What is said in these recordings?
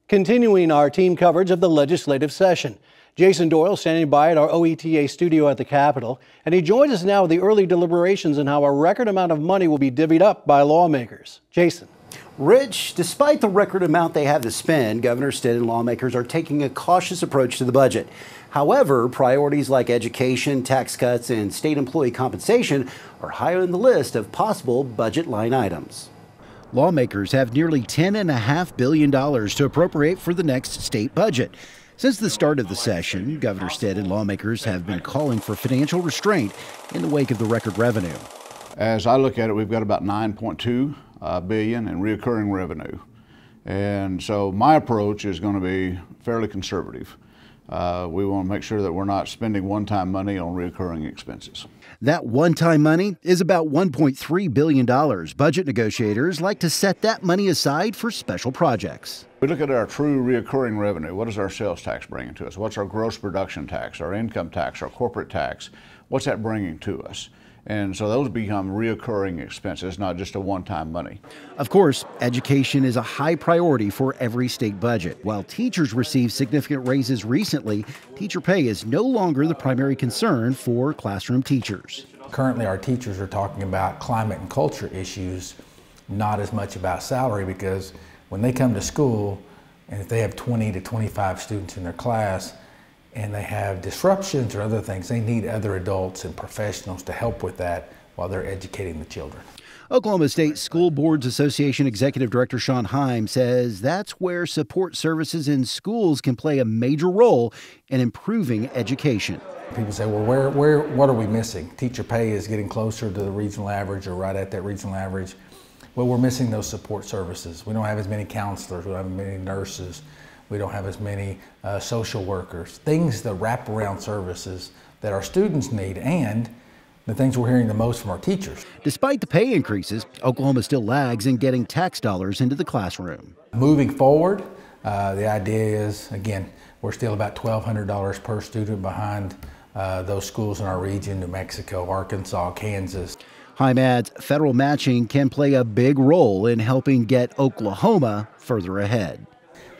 Continuing our team coverage of the legislative session. Jason Doyle standing by at our OETA studio at the Capitol, and he joins us now with the early deliberations on how a record amount of money will be divvied up by lawmakers. Jason. Rich, despite the record amount they have to spend, Governor Stitt and lawmakers are taking a cautious approach to the budget. However, priorities like education, tax cuts, and state employee compensation are high on the list of possible budget line items. Lawmakers have nearly $10.5 billion to appropriate for the next state budget. Since the start of the session, Governor Stitt and lawmakers have been calling for financial restraint in the wake of the record revenue. As I look at it, we've got about $9.2 billion in recurring revenue. And so my approach is going to be fairly conservative. We want to make sure that we're not spending one-time money on recurring expenses. That one-time money is about $1.3 billion. Budget negotiators like to set that money aside for special projects. We look at our true recurring revenue. What is our sales tax bringing to us? What's our gross production tax, our income tax, our corporate tax? What's that bringing to us? And so those become reoccurring expenses, not just a one-time money. Of course, education is a high priority for every state budget. While teachers received significant raises recently, teacher pay is no longer the primary concern for classroom teachers. Currently, our teachers are talking about climate and culture issues, not as much about salary, because when they come to school, and if they have 20 to 25 students in their class, and they have disruptions or other things, they need other adults and professionals to help with that while they're educating the children. Oklahoma State School Boards Association Executive Director Sean Heim says that's where support services in schools can play a major role in improving education. People say, well, what are we missing? Teacher pay is getting closer to the regional average or right at that regional average. Well, we're missing those support services. We don't have as many counselors, we don't have as many nurses. We don't have as many social workers, things, the wraparound services that our students need, and the things we're hearing the most from our teachers. Despite the pay increases, Oklahoma still lags in getting tax dollars into the classroom. Moving forward, the idea is, again, we're still about $1,200 per student behind those schools in our region, New Mexico, Arkansas, Kansas. Heim adds federal matching can play a big role in helping get Oklahoma further ahead.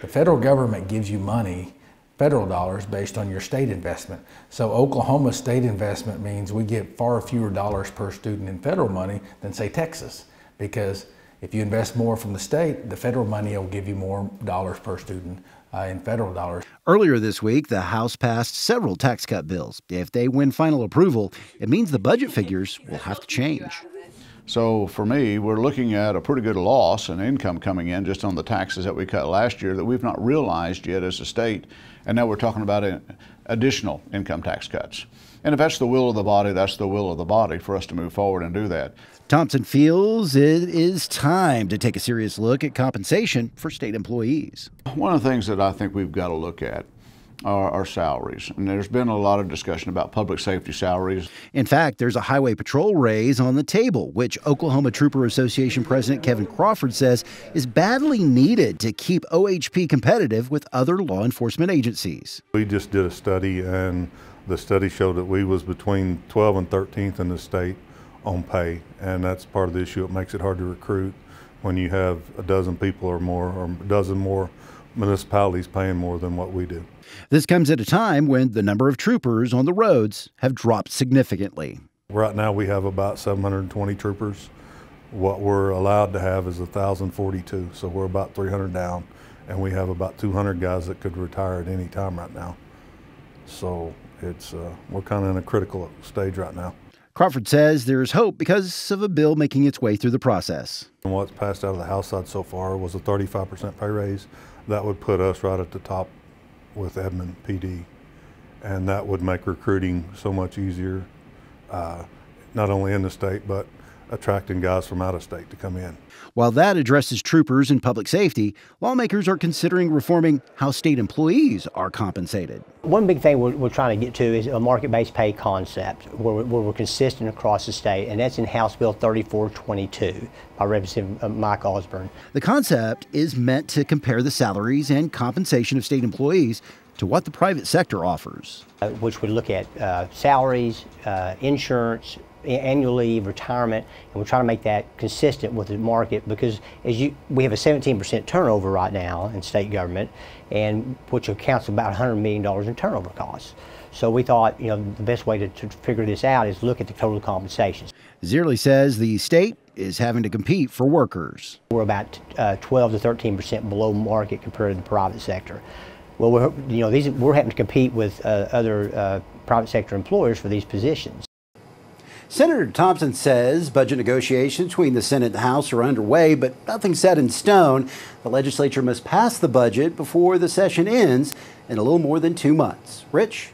The federal government gives you money, federal dollars, based on your state investment. So Oklahoma state investment means we get far fewer dollars per student in federal money than, say, Texas. Because if you invest more from the state, the federal money will give you more dollars per student in federal dollars. Earlier this week, the House passed several tax cut bills. If they win final approval, it means the budget figures will have to change. So for me, we're looking at a pretty good loss in income coming in just on the taxes that we cut last year that we've not realized yet as a state. And now we're talking about additional income tax cuts. And if that's the will of the body, that's the will of the body for us to move forward and do that. Thompson feels it is time to take a serious look at compensation for state employees. One of the things that I think we've got to look at are salaries. And there's been a lot of discussion about public safety salaries. In fact, there's a highway patrol raise on the table, which Oklahoma Trooper Association President Kevin Crawford says is badly needed to keep OHP competitive with other law enforcement agencies. We just did a study, and the study showed that we was between 12th and 13th in the state on pay, and that's part of the issue. It makes it hard to recruit when you have a dozen people or more, or a dozen more municipalities paying more than what we do. This comes at a time when the number of troopers on the roads have dropped significantly. Right now we have about 720 troopers. What we're allowed to have is 1,042, so we're about 300 down, and we have about 200 guys that could retire at any time right now. So it's we're kind of in a critical stage right now. Crawford says there's hope because of a bill making its way through the process. And what's passed out of the House side so far was a 35% pay raise. That would put us right at the top with Edmond PD, and that would make recruiting so much easier, not only in the state, but attracting guys from out of state to come in. While that addresses troopers and public safety, lawmakers are considering reforming how state employees are compensated. One big thing we're trying to get to is a market-based pay concept where we're consistent across the state, and that's in House Bill 3422 by Representative Mike Osborne. The concept is meant to compare the salaries and compensation of state employees to what the private sector offers. Which would look at salaries, insurance, annual leave, retirement, and we're trying to make that consistent with the market because we have a 17% turnover right now in state government, and which accounts for about $100 million in turnover costs. So we thought, the best way to figure this out is look at the total compensations. Zierle says the state is having to compete for workers. We're about 12 to 13% below market compared to the private sector. Well, we're having to compete with other private sector employers for these positions. Senator Thompson says budget negotiations between the Senate and the House are underway, but nothing's set in stone. The legislature must pass the budget before the session ends in a little more than 2 months. Rich?